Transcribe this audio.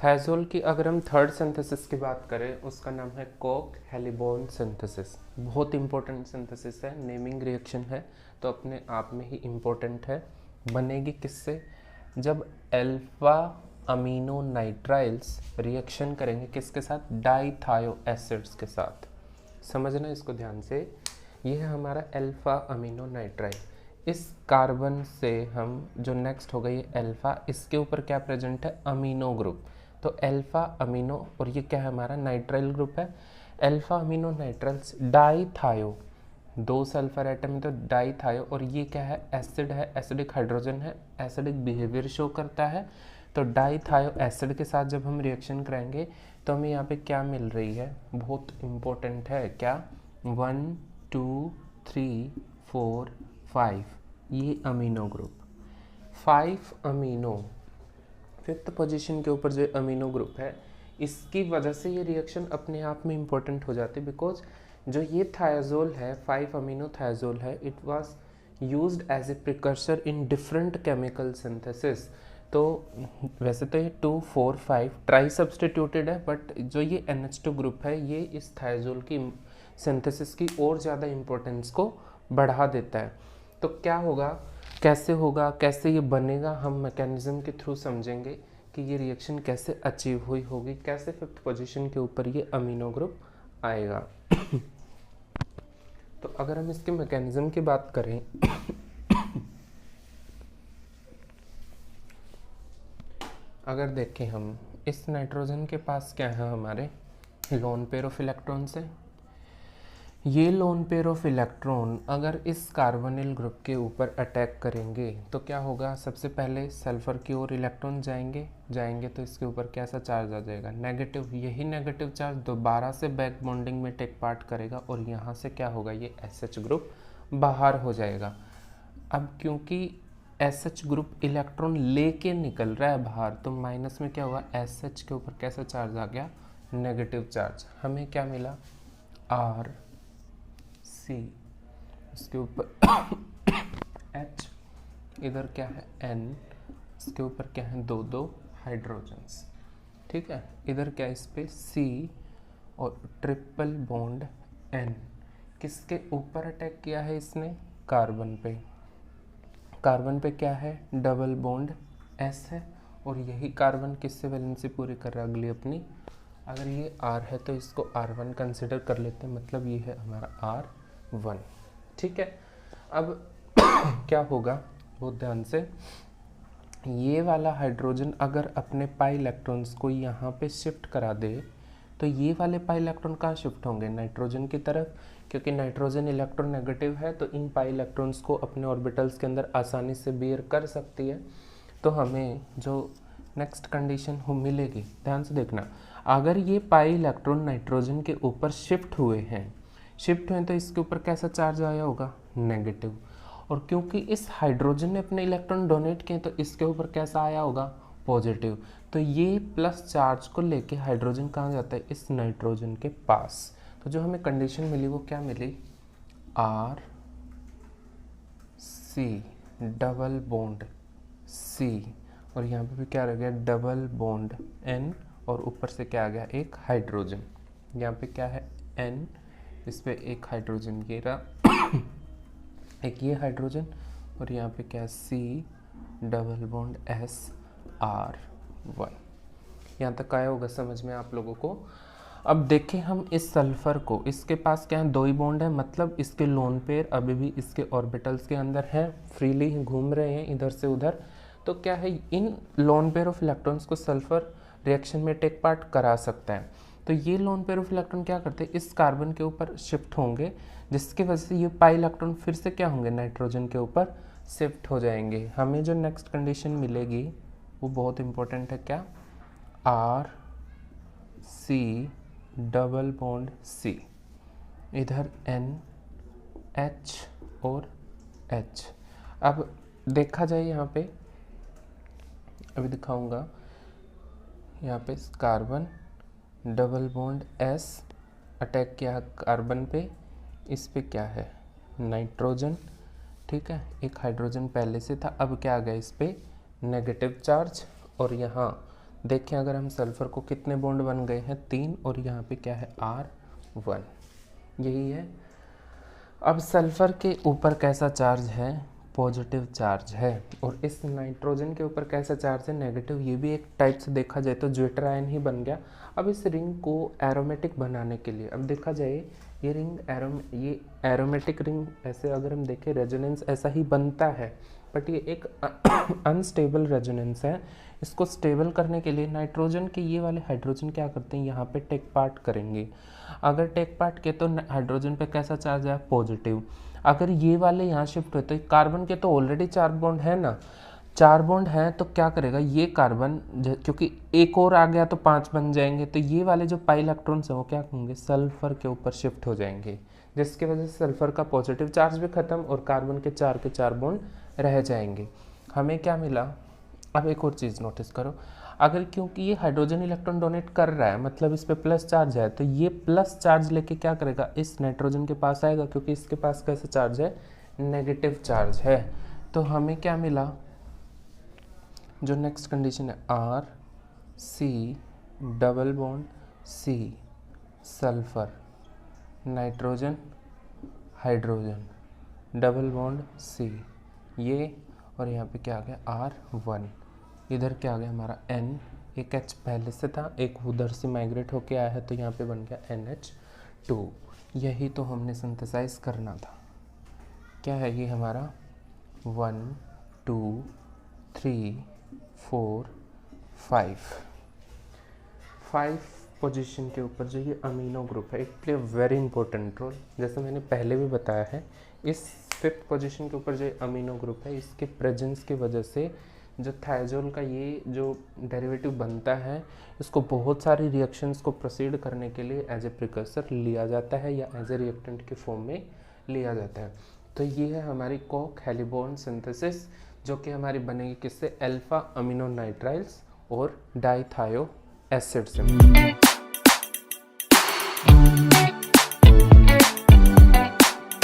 थायजोल की अगर हम थर्ड सिंथेसिस की बात करें, उसका नाम है कोक हेलिबोन सिंथेसिस। बहुत इंपॉर्टेंट सिंथेसिस है, नेमिंग रिएक्शन है तो अपने आप में ही इम्पोर्टेंट है। बनेगी किससे? जब अल्फा अमीनो नाइट्राइल्स रिएक्शन करेंगे किसके साथ? डाइथायो एसिड्स के साथ। समझना इसको ध्यान से, ये है हमारा अल्फा अमीनो नाइट्राइल। इस कार्बन से हम जो नेक्स्ट होगा ये अल्फा, इसके ऊपर क्या प्रेजेंट है? Amino group. तो अल्फा अमीनो, और ये क्या है? हमारा नाइट्राइल ग्रुप है। Alpha amino nitriles dithio, 2 sulphur atom है तो डाइथायो, और ये क्या है? एसिड है, एसिडिक हाइड्रोजन है, एसिडिक बिहेवियर शो करता है। तो डाइथायो एसिड के साथ जब हम रिएक्शन कराएंगे तो हमें यहाँ पे क्या मिल रही है? बहुत इंपॉर्टेंट है, क्या? 1 2 3 4 5, ये amino group. 5 amino, 5th position के ऊपर जो अमीनो ग्रुप है, इसकी वजह से ये रिएक्शन अपने आप में इम्पोर्टेंट हो जाती है। बिकॉज जो ये थायाजोल है, 5 अमीनो थायाजोल है, it was used as a precursor in different chemical synthesis. तो वैसे तो ये 2 4 5 ट्राई सब्सटीट्यूटेड है, बट जो ये NH2 ग्रुप है ये इस थायाजोल की सिंथेसिस की और ज़्यादा इम्पोर्टेंस को बढ़ा देता है। तो क्या होगा, कैसे होगा, कैसे ये बनेगा, हम मैकेनिज्म के थ्रू समझेंगे कि ये रिएक्शन कैसे अचीव हुई होगी, कैसे 5th पोजीशन के ऊपर ये अमीनो ग्रुप आएगा। तो अगर हम इसके मैकेनिज्म की बात करें अगर देखें हम, इस नाइट्रोजन के पास क्या है? हमारे लोन पेयर ऑफ इलेक्ट्रॉन्स है। ये लोन पेयर ऑफ इलेक्ट्रॉन अगर इस कार्बोनिल ग्रुप के ऊपर अटैक करेंगे तो क्या होगा? सबसे पहले सल्फर की ओर इलेक्ट्रॉन जाएंगे तो इसके ऊपर कैसा चार्ज आ जाएगा? नेगेटिव। यही नेगेटिव चार्ज दोबारा से बैक बॉन्डिंग में टेक पार्ट करेगा और यहाँ से क्या होगा? ये SH ग्रुप बाहर हो जाएगा। अब क्योंकि SH ग्रुप इलेक्ट्रॉन लेके निकल रहा है बाहर, तो माइनस में क्या हुआ? SH के ऊपर कैसा चार्ज आ गया? Negative charge. हमें क्या मिला? RC, इसके ऊपर H, इधर क्या है? N, इसके ऊपर क्या है? 2 हाइड्रोजन्स। ठीक है, इधर क्या है? इस पे C और ट्रिपल बॉन्ड N। किसके ऊपर अटैक किया है इसने? कार्बन पे। कार्बन पे क्या है? डबल बॉन्ड S है, और यही कार्बन किससे वैलेंसी पूरी कर रहा है? अगली अपनी। अगर ये R है तो इसको R1 कंसिडर कर लेते हैं, मतलब ये है हमारा R1। ठीक है, अब क्या होगा? बहुत ध्यान से, ये वाला हाइड्रोजन अगर अपने पाई इलेक्ट्रॉन्स को यहाँ पे शिफ्ट करा दे तो ये वाले पाई इलेक्ट्रॉन कहाँ शिफ्ट होंगे? नाइट्रोजन की तरफ, क्योंकि नाइट्रोजन इलेक्ट्रोनेगेटिव है तो इन पाई इलेक्ट्रॉन्स को अपने ऑर्बिटल्स के अंदर आसानी से बेयर कर सकती है। तो हमें जो नेक्स्ट कंडीशन हो मिलेगी, ध्यान से देखना, अगर ये पाई इलेक्ट्रॉन नाइट्रोजन के ऊपर शिफ्ट हुए तो इसके ऊपर कैसा चार्ज आया होगा? नेगेटिव। और क्योंकि इस हाइड्रोजन ने अपने इलेक्ट्रॉन डोनेट किए तो इसके ऊपर कैसा आया होगा? पॉजिटिव। तो ये प्लस चार्ज को लेके हाइड्रोजन कहाँ जाता है? इस नाइट्रोजन के पास। तो जो हमें कंडीशन मिली वो क्या मिली? RC डबल बॉन्ड C, और यहाँ पे भी क्या रह गया? डबल बॉन्ड N, और ऊपर से क्या आ गया? एक हाइड्रोजन। यहाँ पे क्या है? N, इस पे एक हाइड्रोजन ये रहा एक ये हाइड्रोजन, और यहाँ पे क्या? C double bond S R1। यहाँ तक आया होगा समझ में आप लोगों को? अब देखें हम इस सल्फर को, इसके पास क्या है? 2 ही बॉन्ड है, मतलब इसके लोन पेयर अभी भी इसके ऑर्बिटल्स के अंदर हैं, फ्रीली घूम रहे हैं इधर से उधर। तो क्या है? इन लोन पेयर ऑफ इलेक्ट्रॉन्स को सल्फर रिएक्शन में टेक पार्ट करा सकता है। तो ये लोन पेयर ऑफ इलेक्ट्रॉन क्या करते हैं? इस कार्बन के ऊपर शिफ्ट होंगे, जिसकी वजह से ये पाई इलेक्ट्रॉन फिर से क्या होंगे? नाइट्रोजन के ऊपर शिफ्ट हो जाएंगे। हमें जो नेक्स्ट कंडीशन मिलेगी वो बहुत इंपॉर्टेंट है, क्या? RC डबल बॉन्ड C, इधर N H और H। अब देखा जाए यहाँ पे, अभी दिखाऊंगा, यहाँ पे carbon double bond S attack किया कार्बन पे, इस पे क्या है? नाइट्रोजन। ठीक है, एक हाइड्रोजन पहले से था, अब क्या आ गया? इस पे नेगेटिव चार्ज, और यहाँ देखें अगर हम सल्फ़र को कितने बॉन्ड बन गए हैं 3, और यहाँ पे क्या है R1, यही है। अब सल्फ़र के ऊपर कैसा चार्ज है, पॉजिटिव चार्ज है, और इस नाइट्रोजन के ऊपर कैसा चार्ज है, नेगेटिव। ये भी एक टाइप से देखा जाए तो ज्वेटर आयन ही बन गया। अब इस रिंग को एरोमेटिक बनाने के लिए, अब देखा जाए ये रिंग ये एरोमेटिक रिंग, ऐसे अगर हम देखें रेजोनेंस ऐसा ही बनता है, बट ये एक अनस्टेबल रेजोनेंस है। इसको स्टेबल करने के लिए नाइट्रोजन के ये वाले हाइड्रोजन क्या करते हैं, यहाँ पे टेक पार्ट करेंगे। अगर टेक पार्ट के तो हाइड्रोजन पे कैसा चार्ज है, पॉजिटिव। अगर ये वाले यहाँ शिफ्ट होते हैं, कार्बन के तो ऑलरेडी 4 बॉन्ड है ना, 4 बॉन्ड है, तो क्या करेगा ये कार्बन, क्योंकि एक और आ गया तो 5 बन जाएंगे, तो ये वाले जो पाई इलेक्ट्रॉन्स हैं वो क्या होंगे, सल्फर के ऊपर शिफ्ट हो जाएंगे, जिसकी वजह से सल्फर का पॉजिटिव चार्ज भी खत्म और कार्बन के 4 बॉन्ड रह जाएंगे। हमें क्या मिला, अब एक और चीज़ नोटिस करो, अगर क्योंकि ये हाइड्रोजन इलेक्ट्रॉन डोनेट कर रहा है, मतलब इस पे प्लस चार्ज है, तो ये प्लस चार्ज लेके क्या करेगा, इस नाइट्रोजन के पास आएगा, क्योंकि इसके पास कैसा चार्ज है, नेगेटिव चार्ज है। तो हमें क्या मिला, जो नेक्स्ट कंडीशन है RC double bond C, sulphur, nitrogen, hydrogen, double bond C, ये, और यहाँ पे क्या आ गया R1, इधर क्या आ गया हमारा N, एक H पहले से था, एक उधर से माइग्रेट होके आया है, तो यहाँ पे बन गया NH2। यही तो हमने सिंथेसाइज करना था। क्या है ये हमारा 1 2 3 4 5 पोजीशन के ऊपर जो ये अमीनो ग्रुप है, it play very important role. जैसे मैंने पहले भी बताया है, इस 5th पोजीशन के ऊपर जो अमीनो ग्रुप है, इसके प्रेजेंस की वजह से जो थायजोल का ये जो डेरिवेटिव बनता है, इसको बहुत सारी रिएक्शंस को प्रोसीड करने के लिए एज ए प्रिकर्सर लिया जाता है या एज ए रिएक्टेंट के फॉर्म में लिया जाता है। तो ये है हमारी कोक हेलिबॉर्न सिंथेसिस, जो कि हमारी बनेगी किससे, अल्फा अमीनो नाइट्राइल्स और डाइथायो एसिड से।